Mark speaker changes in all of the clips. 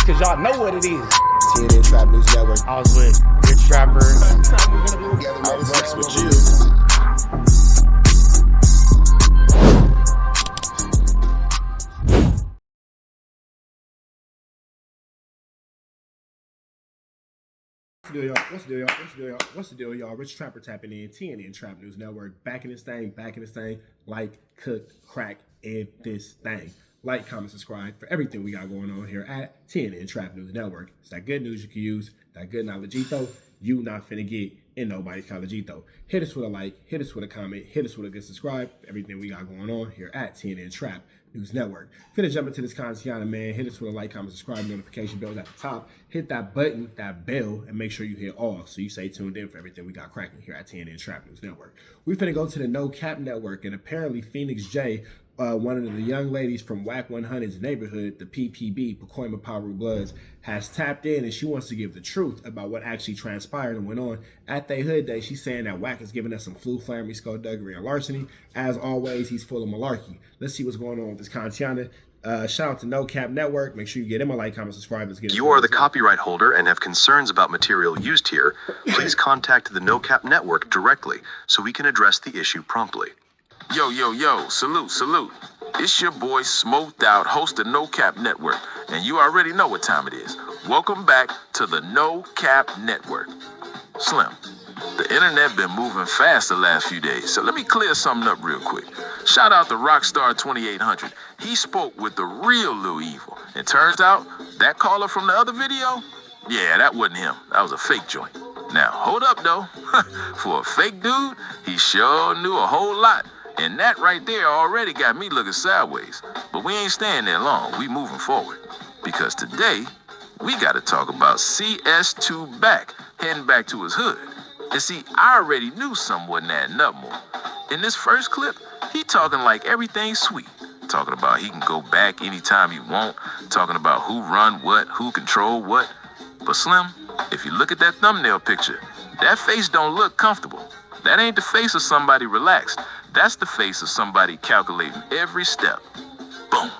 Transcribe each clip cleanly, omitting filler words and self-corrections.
Speaker 1: cause y'all know what it is.
Speaker 2: TNN Trap News Network.
Speaker 1: I was with Rich Trapper.
Speaker 2: I fucks with you. What's the deal, y'all? Rich Trapper tapping in. TNN Trap News Network. Back in this thing. Like, cook, crack, and this thing. Like, comment, subscribe for everything we got going on here at TNN Trap News Network. It's that good news you can use. That good knowledgeito you not finna get in nobody's collegeito. Hit us with a like. Hit us with a comment. Hit us with a good subscribe. Everything we got going on here at TNN Trap News Network. Finna jump into this content, man. Hit us with a like, comment, subscribe, notification bells at the top. Hit that button, that bell, and make sure you hit all so you stay tuned in for everything we got cracking here at TNN Trap News Network. We finna go to the No Cap Network, and apparently Phoenix J, one of the young ladies from Wack 100's neighborhood, the PPB, Pacoima Power Bloods, has tapped in and she wants to give the truth about what actually transpired and went on at they hood day. She's saying that Wack is giving us some flu, flamery, skullduggery, and larceny. As always, he's full of malarkey. Let's see what's going on with this content. Shout out to No Cap Network. Make sure you get him a like, comment, subscribe. Let's get
Speaker 3: you are the copyright holder and have concerns about material used here, please contact the No Cap Network directly so we can address the issue promptly.
Speaker 4: Yo, salute. It's your boy Smoked Out, host of No Cap Network, and you already know what time it is. Welcome back to the No Cap Network. Slim, the internet been moving fast the last few days, so let me clear something up real quick. Shout out to Rockstar 2800. He spoke with the real Lil Evil. It turns out that caller from the other video, yeah, that wasn't him. That was a fake joint. Now, hold up though. For a fake dude, he sure knew a whole lot. And that right there already got me looking sideways. But we ain't staying there long. We moving forward. Because today, we got to talk about CS2 Back, heading back to his hood. And see, I already knew something wasn't adding up more. In this first clip, he talking like everything's sweet. Talking about he can go back anytime he want. Talking about who run what, who control what. But Slim, if you look at that thumbnail picture, that face don't look comfortable. That ain't the face of somebody relaxed. That's the face of somebody calculating every step. Boom.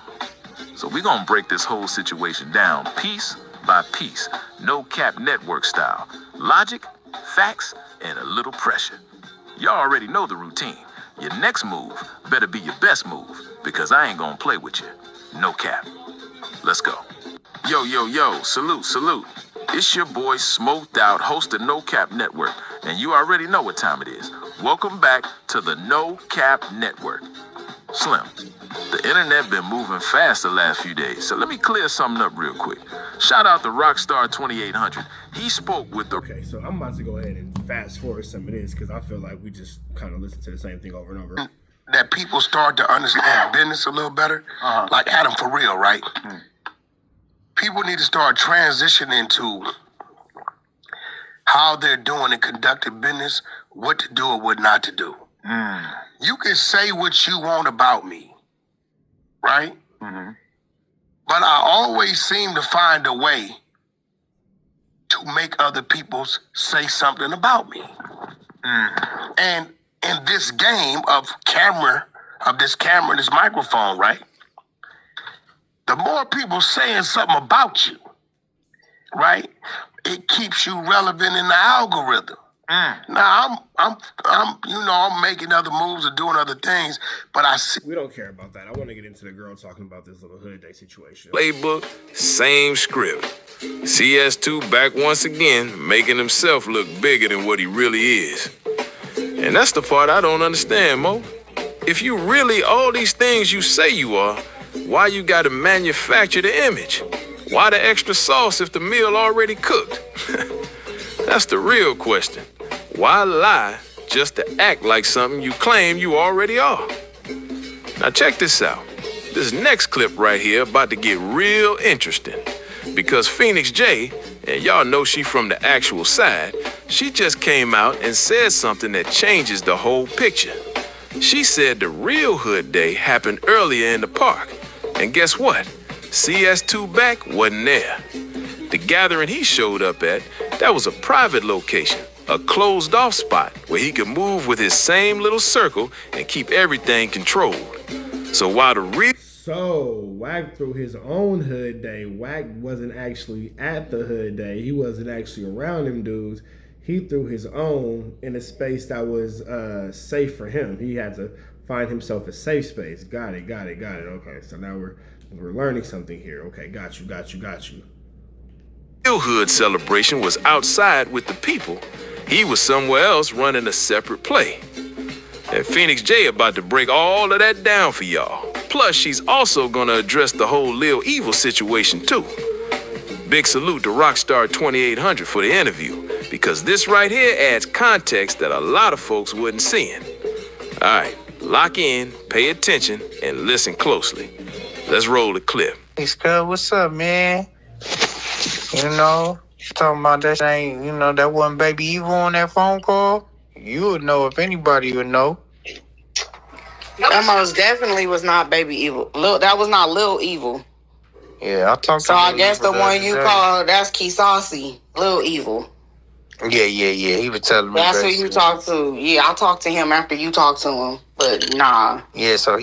Speaker 4: So we're going to break this whole situation down piece by piece. No Cap Network style. Logic, facts, and a little pressure. Y'all already know the routine. Your next move better be your best move because I ain't going to play with you. No cap. Let's go. Yo, salute. It's your boy Smoked Out, host of No Cap Network, and you already know what time it is. Welcome back to the No Cap Network. Slim, the internet been moving fast the last few days, so let me clear something up real quick. Shout out to Rockstar 2800. He spoke with the...
Speaker 2: Okay, so I'm about to go ahead and fast forward some of this because I feel like we just kind of listen to the same thing over and over.
Speaker 5: That people start to understand business a little better, like Adam for real, right? People need to start transitioning to how they're doing and conducting business, what to do or what not to do. You can say what you want about me, right? But I always seem to find a way to make other people say something about me. And in this game of this microphone, right? The more people saying something about you, right? It keeps you relevant in the algorithm. Now I'm making other moves or doing other things, but I see.
Speaker 2: We don't care about that. I want to get into the girl talking about this little hood day situation.
Speaker 4: Playbook, same script. CS2 back once again, making himself look bigger than what he really is. And that's the part I don't understand, Mo. If you really all these things you say you are, why you gotta manufacture the image? Why the extra sauce if the meal already cooked? That's the real question. Why lie just to act like something you claim you already are? Now check this out. This next clip right here about to get real interesting. Because Phoenix J, and y'all know she from the actual side, she just came out and said something that changes the whole picture. She said the real hood day happened earlier in the park. And guess what? CS2 Back wasn't there. The gathering he showed up at, that was a private location, a closed-off spot where he could move with his same little circle and keep everything controlled. So while the real...
Speaker 2: So Wack threw his own hood day. Wack wasn't actually at the hood day. He wasn't actually around them dudes. He threw his own in a space that was safe for him. He had to find himself a safe space. Got it. Okay, so now we're learning something here. Okay, got you.
Speaker 4: Real hood celebration was outside with the people. He was somewhere else running a separate play. And Phoenix J about to break all of that down for y'all. Plus, she's also gonna address the whole Lil Evil situation too. Big salute to Rockstar 2800 for the interview, because this right here adds context that a lot of folks wasn't seeing. All right, lock in, pay attention, and listen closely. Let's roll the clip.
Speaker 6: Hey, Scud, what's up, man? You know, talking about that ain't, that wasn't Baby Evil on that phone call? You would know if anybody would know.
Speaker 7: That most definitely was not Baby Evil. That was not Lil Evil.
Speaker 6: Yeah, I talked to
Speaker 7: So I
Speaker 6: Lil
Speaker 7: guess
Speaker 6: Evil
Speaker 7: the one you
Speaker 6: other day.
Speaker 7: called, that's Key Saucy, Lil Evil.
Speaker 6: Yeah. He was telling me.
Speaker 7: That's who you talked to. Yeah, I talked to him after you talked to him. But nah.
Speaker 6: Yeah, so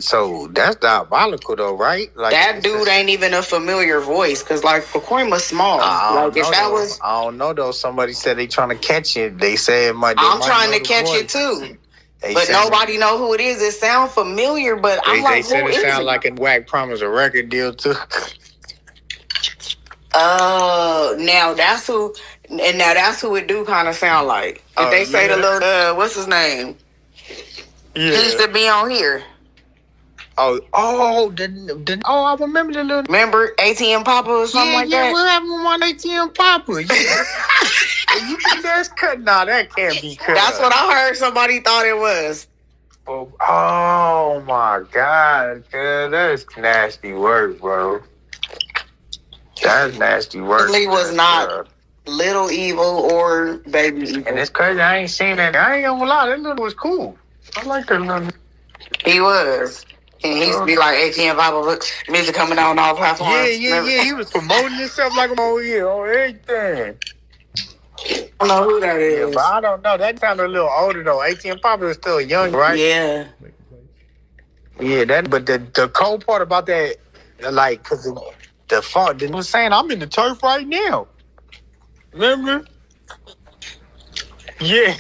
Speaker 6: so that's diabolical though, right? Like
Speaker 7: That dude ain't even a familiar voice, because like Pacoima's small.
Speaker 6: I don't know though. Somebody said they trying to catch it. They said
Speaker 7: I'm trying to catch it too. But nobody know who it is. It sound familiar, but I'm like,
Speaker 6: they said
Speaker 7: who
Speaker 6: it
Speaker 7: is
Speaker 6: sound
Speaker 7: it?
Speaker 6: like a Wack promised a record deal too.
Speaker 7: Now that's who it do kind of sound like. Did they say the little what's his name?
Speaker 6: Yeah.
Speaker 7: He used to be on here.
Speaker 6: I remember the little.
Speaker 7: Remember ATM Papa or something like that?
Speaker 6: What happened with my ATM Papa? You think that's cut? Nah, that can't be cut.
Speaker 7: That's what I heard. Somebody thought it was.
Speaker 6: Oh my God, that's nasty work, bro. That's nasty work.
Speaker 7: He was not Little Evil or Baby Evil.
Speaker 6: And it's crazy. I ain't seen that. I ain't gonna lie. That little was cool. I like that little.
Speaker 7: He was. And he used to be like ATM Papa, music coming out on all platforms.
Speaker 6: Yeah. He was promoting himself like on everything.
Speaker 7: I don't know who that is.
Speaker 6: Yeah, but I don't know. That sounded a little older though. ATM Papa is still young, right?
Speaker 7: Yeah.
Speaker 6: Yeah, but the cold part about that, like, cause the font, they was saying I'm in the turf right now. Remember? Yeah.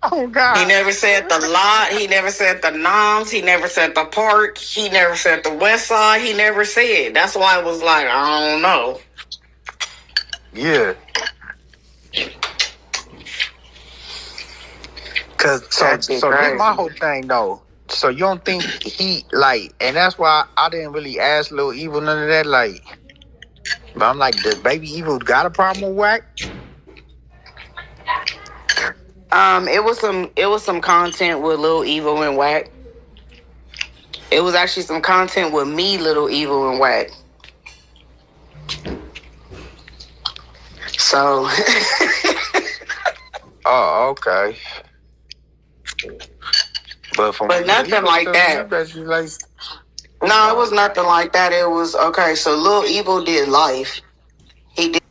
Speaker 6: Oh God.
Speaker 7: He never said the lot. He never said the noms. He never said the park. He never said the west side. He never said. That's why it was like, I don't know.
Speaker 6: Yeah. So that's my whole thing though. So you don't think he like, and that's why I didn't really ask Lil Evil none of that. Like, but I'm like, does Baby Evil got a problem with Wack?
Speaker 7: It was some content with Lil Evil and Wack. It was actually some content with me, Lil Evil and Wack. So.
Speaker 6: Oh, okay. But
Speaker 7: nothing like that. No, it was nothing like that. It was okay. So Lil Evil did Life. He did,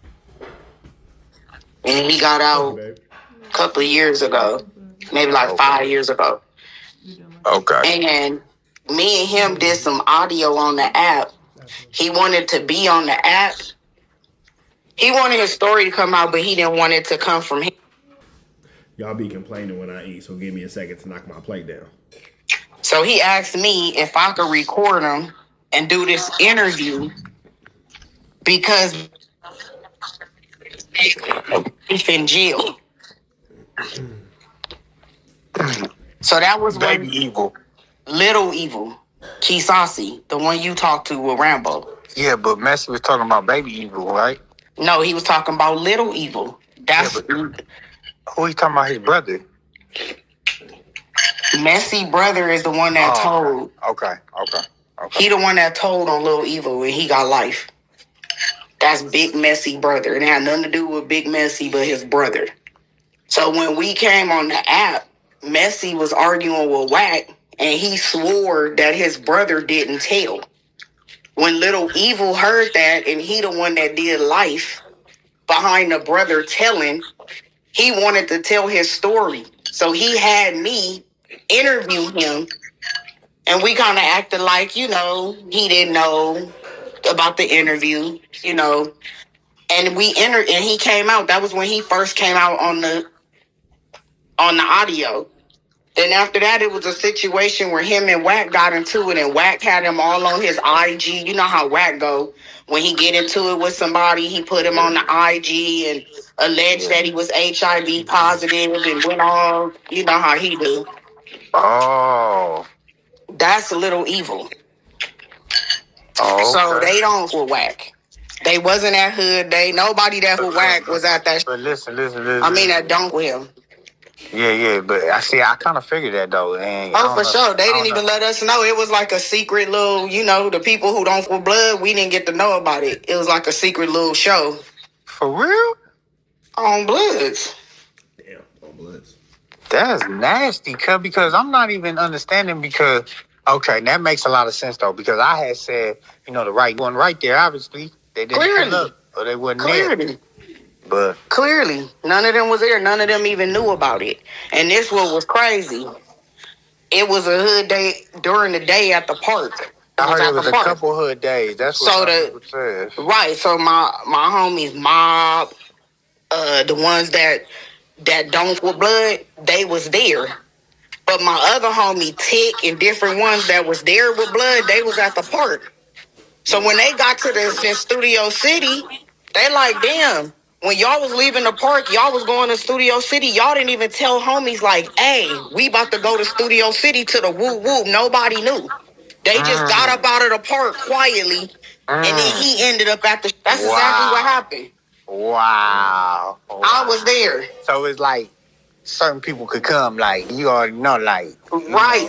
Speaker 7: and he got out a couple of years ago, maybe like 5 years ago.
Speaker 6: Okay.
Speaker 7: And me and him did some audio on the app. He wanted to be on the app. He wanted his story to come out, but he didn't want it to come from him.
Speaker 2: Y'all be complaining when I eat, so give me a second to knock my plate down.
Speaker 7: So he asked me if I could record him and do this interview because he's in jail. So that was
Speaker 6: Baby Evil.
Speaker 7: Little Evil, Key Saucy, the one you talked to with Rambo.
Speaker 6: Yeah, but Messi was talking about Baby Evil, right?
Speaker 7: No, he was talking about Little Evil. That's
Speaker 6: who he talking about? His brother.
Speaker 7: Messy brother is the one that told.
Speaker 6: Okay.
Speaker 7: He the one that told on Lil Evil and he got life. That's Big Messy brother. It had nothing to do with Big Messy, but his brother. So when we came on the app, Messy was arguing with Wack and he swore that his brother didn't tell. When Little Evil heard that and he the one that did life behind the brother telling, he wanted to tell his story. So he had me interview him And we kind of acted like, he didn't know about the interview, And we entered, and he came out. That was when he first came out on the audio. Then after that, it was a situation where him and Wack got into it, and Wack had him all on his IG. You know how Wack go. When he get into it with somebody, he put him on the IG and alleged that he was HIV positive and went on. You know how he do.
Speaker 6: Oh.
Speaker 7: That's a little evil.
Speaker 6: Oh.
Speaker 7: So they don't for Wack. They wasn't at Hood Day. Nobody that for Wack was at that.
Speaker 6: But listen.
Speaker 7: That don't with him.
Speaker 6: Yeah, but I kind of figured that though. And
Speaker 7: for sure. They didn't even let us know. It was like a secret little, the people who don't for blood, we didn't get to know about it. It was like a secret little show.
Speaker 6: For real?
Speaker 7: On Bloods.
Speaker 2: Damn, on Bloods.
Speaker 6: That's nasty, because I'm not even understanding because, okay, that makes a lot of sense though, because I had said, the right one right there, obviously. They didn't pull up or they wasn't there. But
Speaker 7: clearly, none of them was there. None of them even knew about it. And this what was crazy. It was a Hood Day during the day at the park.
Speaker 6: I heard it was a couple Hood days. That's what people said.
Speaker 7: Right. So my homies Mob, the ones that don't for blood, they was there. But my other homie Tick and different ones that was there with blood, they was at the park. So when they got to the Studio City, they like, damn, when y'all was leaving the park, y'all was going to Studio City, y'all didn't even tell homies like, hey, we about to go to Studio City to the woo woo. Nobody knew. They just got up out of the park quietly, and then he ended up at the. That's exactly what happened.
Speaker 6: Wow.
Speaker 7: I was there.
Speaker 6: So it's like certain people could come, like you already know, like
Speaker 7: right.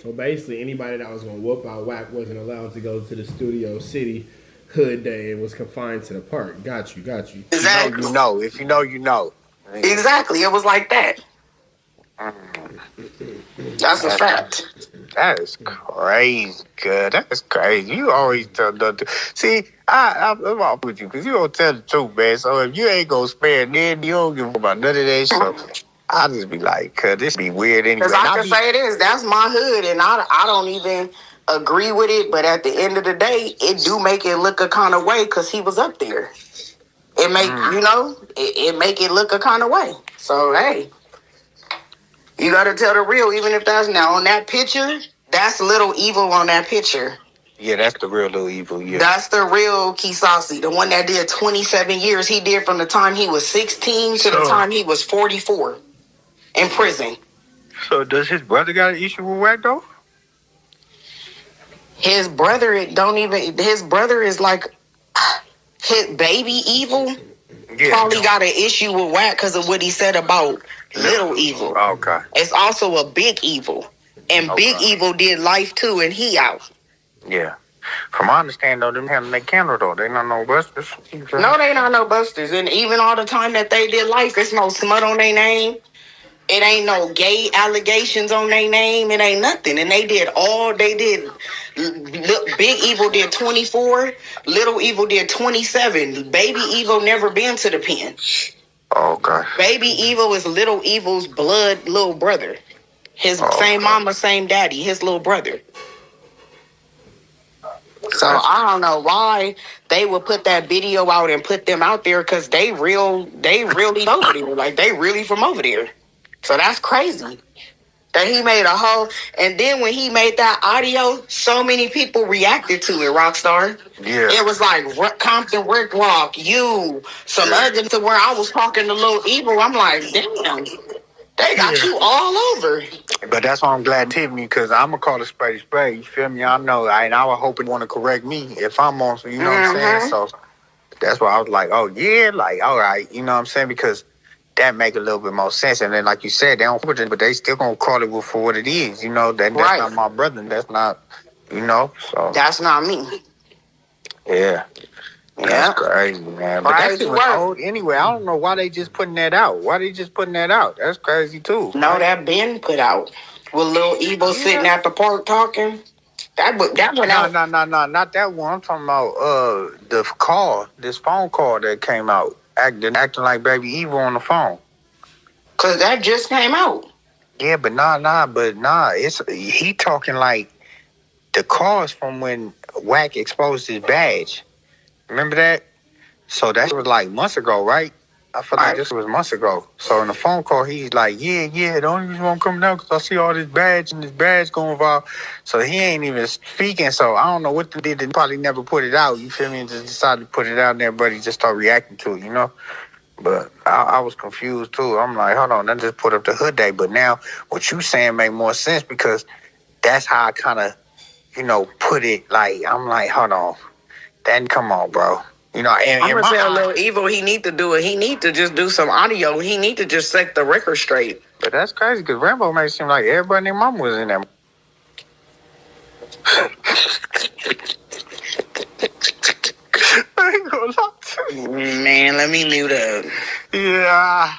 Speaker 2: So basically, anybody that was gonna whoop out Wack wasn't allowed to go to the Studio City Hood Day and was confined to the park. Got you.
Speaker 7: Exactly.
Speaker 6: You know. If you know, you know.
Speaker 7: Exactly. It was like that. That's a fact.
Speaker 6: That is crazy, good. That's crazy. You always tell the see. I'm off with you because you don't tell the truth, man. So if you ain't gonna spare, then you don't give a about none of that shit. I'll just be like, cause this be weird anyway.
Speaker 7: Because I can say this, that's my hood, and I don't even agree with it. But at the end of the day, it do make it look a kind of way because he was up there. It make it make it look a kind of way. So hey. You gotta tell the real, even if that's now on that picture. That's Little Evil on that picture.
Speaker 6: Yeah, that's the real Little Evil. Yeah,
Speaker 7: that's the real Kisasi, the one that did 27 years. He did from the time he was 16 to the time he was 44 in prison.
Speaker 6: So does his brother got an issue with Wack though?
Speaker 7: His brother don't even. His brother is like his baby evil. Yeah, probably got an issue with Wack because of what he said about Little Evil.
Speaker 6: Okay.
Speaker 7: It's also a Big Evil. And Big Evil did life too, and he out.
Speaker 6: Yeah. From my understanding, though, them having their camera, though. They not no busters.
Speaker 7: No, they not no busters. And even all the time that they did life, there's no smut on their name. It ain't no gay allegations on their name. It ain't nothing. And they did. Big Evil did 24. Little Evil did 27. Baby Evil never been to the pen.
Speaker 6: Okay.
Speaker 7: Baby Evil is Little Evil's blood little brother. His same mama, same daddy. His little brother. So I don't know why they would put that video out and put them out there because they really over there. Like they really from over there. So that's crazy. That he made a whole, and then when he made that audio, so many people reacted to it, Rockstar.
Speaker 6: Yeah.
Speaker 7: It was like Compton, Rick Rock, you, some other to where I was talking to Lil Evil. I'm like, damn, they got you all over.
Speaker 6: But that's why I'm glad Tiffany, because I'm going to call it spray. You feel me? I know. And I would hope it want to correct me if I'm on, so you know what I'm saying? So that's why I was like, oh, yeah, like, all right. You know what I'm saying? Because that make a little bit more sense. And then, like you said, they don't put it, but they still going to call it for what it is. You know, that's not my brother. That's not, so.
Speaker 7: That's not me.
Speaker 6: Yeah. That's crazy, man. But that shit was old anyway. I don't know why they just putting that out. That's crazy, too.
Speaker 7: No, that been put out. With Lil Evil sitting at the park talking. That went out.
Speaker 6: No, not that one. I'm talking about this phone call that came out. Acting like Baby Evil on the phone.
Speaker 7: Because that just came out.
Speaker 6: Yeah, but it's he talking like the cause from when Wack exposed his badge. Remember that? So that was like months ago, right? I feel like this was months ago. So in the phone call, he's like, yeah, the only reason I'm coming down because I see all this badge and this badge going viral. So he ain't even speaking. So I don't know what they did. They probably never put it out. You feel me? And just decided to put it out and everybody just started reacting to it, you know? But I was confused too. I'm like, hold on, then just put up the hood day. But now what you saying make more sense because that's how I kind of, put it. Like, I'm like, hold on. Then come on, bro. I'm gonna tell Lil Evil he need to do it. He need to just do some audio. He need to just set the record straight. But that's crazy because Rambo made it seem like everybody and their mama was in there. I ain't gonna lie to you. Man, let me mute up. Yeah.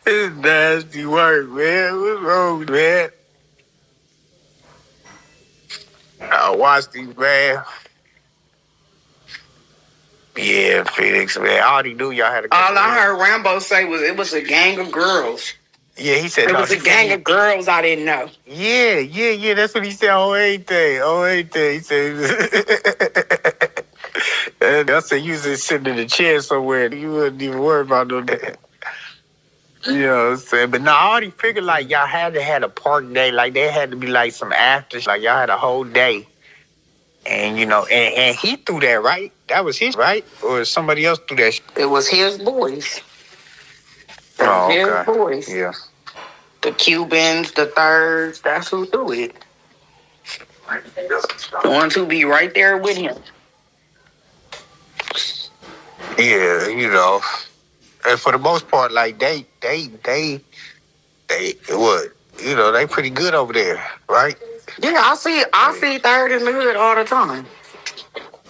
Speaker 6: It's nasty work, man. What's wrong, man? I watch these, man. Yeah, Felix, man. I already knew y'all had a all I heard Rambo say was it was a gang of girls. Yeah, he said it was a gang of girls I didn't know. Yeah. That's what he said on everything. He said, and I said, you was just sitting in the chair somewhere. You wouldn't even worry about no that. You know what I'm saying? But no, I already figured like y'all had to have a party day. Like there had to be like some after. Like y'all had a whole day. And and he threw that, right? That was his, right? Or somebody else threw that? It was his boys. His boys. Yeah. The Cubans, the Thirds, that's who threw it. The ones who be right there with him. Yeah, and for the most part, like they what? They pretty good over there, right? Yeah, I see Third in the hood all the time.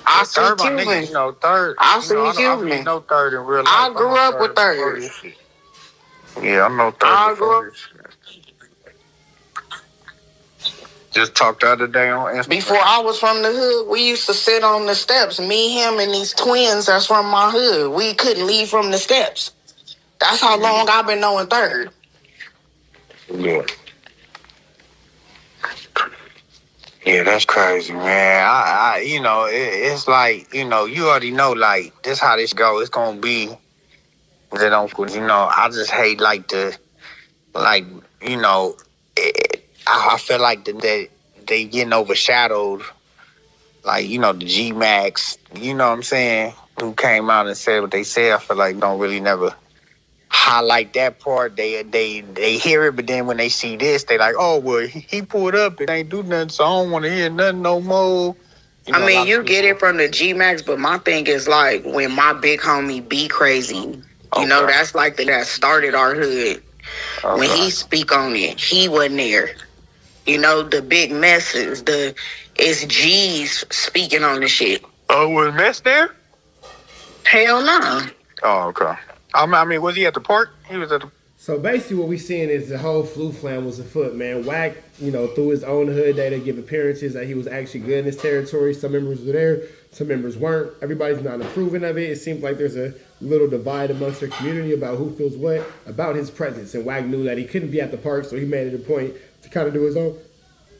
Speaker 6: I see Third, Cuban. Nigga, Third. I see Cuban. I know Third in real life. I grew up with Third. Yeah, I know Third. I grew up. Just talked the other day on Instagram. Before I was from the hood, we used to sit on the steps. Me, him, and these twins that's from my hood. We couldn't leave from the steps. That's how long I've been knowing Third. Yeah. Yeah, that's crazy, man. It's like, you already know, like, this how this go. It's gonna be. They don't, I just hate, like, I feel like that they getting overshadowed. Like, the G-Max, you know what I'm saying, who came out and said what they said. I feel like don't really never highlight that part. They hear it, but then when they see this, they like, oh, well, he pulled up and ain't do nothing, so I don't want to hear nothing no more. You get it from the G-Max, but my thing is like when my big homie B Crazy, that's like that started our hood. Okay. When he speak on it, he wasn't there. The big messes, it's G's speaking on the shit. Oh, was Mess there? Hell no. Oh, okay. Was he at the park? He was at the...
Speaker 2: So basically what we seeing is the whole flu flam was afoot, man. Wack, through his own hood day to give appearances that he was actually good in his territory. Some members were there, some members weren't. Everybody's not approving of it. It seems like there's a little divide amongst their community about who feels what about his presence. And Wack knew that he couldn't be at the park, so he made it a point to kind of do his own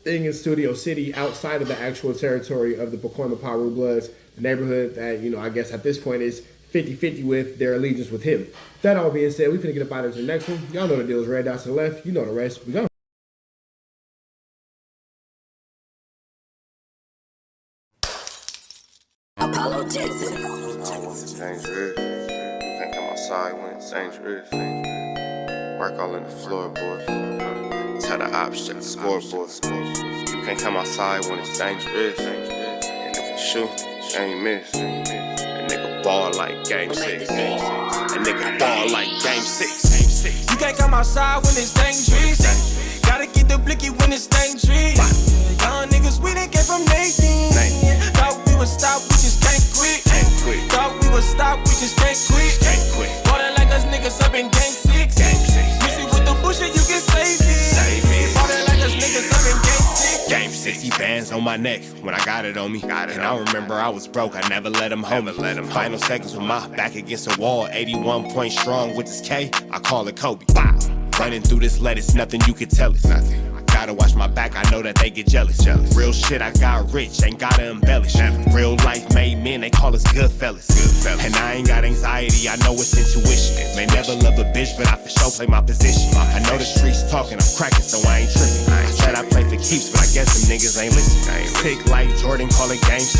Speaker 2: thing in Studio City outside of the actual territory of the Pacoima Piru Bloods, the neighborhood that, I guess at this point is 50-50 with their allegiance with him. That all being said, we finna get up out of the next one. Y'all know the deal is red dots to the left. You know the rest. We go.
Speaker 8: Apollo Jackson. Dangerous. Can't come outside when it's dangerous. Work all in the floorboard. Tell the ops check the scoreboard. You can't come outside when it's dangerous. And if you shoot, you ain't miss. That nigga ball like game 6. That nigga ball like game 6.
Speaker 9: You can't come outside when it's dangerous. Gotta get the blicky when it's dangerous. Young niggas, we done came from Nathan. Thought we would stop, we just can't quit. Thought we would stop, we just can't quit. Ballin' like us niggas up in game 6. Missy with the bullshit, you can save it. Ballin' like us niggas up in game 6.
Speaker 8: Game 6, he
Speaker 10: bands on my neck when I got it on me. And I remember I was broke, I never let them hold me. Final seconds with my back against the wall, 81 points strong with this K, I call it Kobe. Running through this lettuce, nothing you can tell us. Gotta watch my back, I know that they get jealous. Real shit, I got rich, ain't gotta embellish. Real life made men, they call us good fellas. And I ain't got anxiety, I know it's intuition. May never love a bitch, but I for sure play my position. I know the streets talking, I'm cracking, so I ain't tripping. I said I play for keeps, but I guess them niggas ain't listening. Sick like Jordan, call it game 6.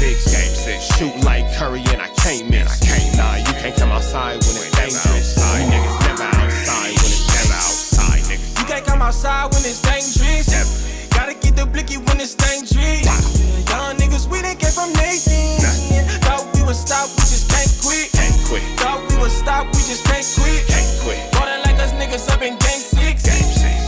Speaker 10: Shoot like Curry, and I can't miss. Nah, you can't come outside when it's dangerous. You niggas never outside when it's never outside, niggas.
Speaker 9: You can't come outside when it's dangerous. Gotta get the blicky when it's dangerous. Young niggas, we done came from Nathan. Thought we would stop, we just can't quit. Thought we would stop, we just can't quit. Ballin' like us niggas up in game 6.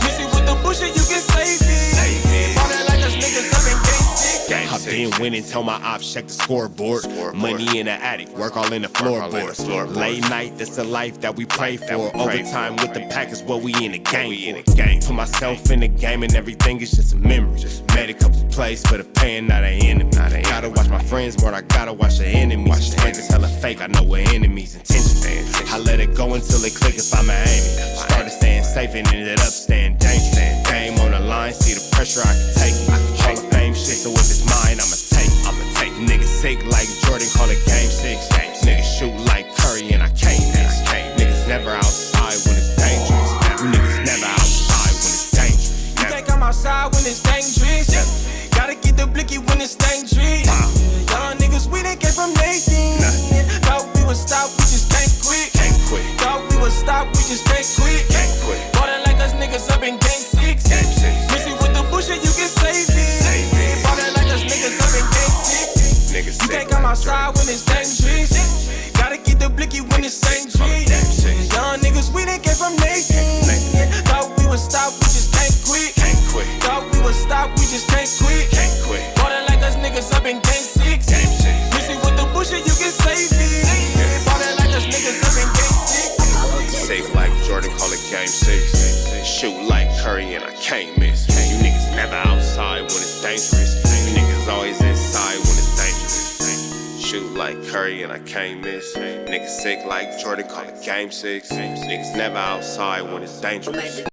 Speaker 9: Miss it with the bullshit, you can save it. Ballin' like us niggas up in game 6.
Speaker 10: I've been winning, tell my ops check the scoreboard. Money in the attic, work all in the floorboards. Late night, that's the life that we pray for. Overtime with the pack is what we in the game for. Put myself in the game and everything is just a memory. Made a couple plays for the pain, not an enemy. Gotta watch my friends more, I gotta watch the enemies. Friends is hella fake, I know we're enemies' intentions. I let it go until it click if I'm aiming. Started staying safe and ended up staying dangerous. Game on the line, see the pressure I can take. Hall of Fame shit, so if it's mine, I'ma take. Niggas sick like Jordan, call it game 6. Niggas shoot like Curry and I can't miss. Niggas never outside when it's dangerous. You niggas never outside when it's dangerous.
Speaker 9: You can't come outside when it's dangerous. Gotta get the blicky when it's dangerous. Young niggas, we done came from Nathan. Thought we would stop, we just can't quit. Thought we would stop, we just can't quit. Ballin' like us niggas up in game 6. Miss it with the bullshit, you can save it. Ballin' like us niggas up in game 6. You can't come outside when it's dangerous. Gotta get the blicky when it's dangerous. Young niggas, we done came from Nathan. Thought we would stop, we just can't quit. Thought we would stop, we just can't quit. Ballin' like us niggas up in game 6. Miss it with the bullshit, you can save it. Ballin' like us niggas up in game 6.
Speaker 10: Sick like Jordan, call it game 6. Shoot like Curry and I can't miss. You niggas never outside when it's dangerous. You niggas always inside when it's dangerous. Shoot like Curry and I can't miss. Niggas sick like Jordan, call it game 6. Niggas never outside when it's dangerous.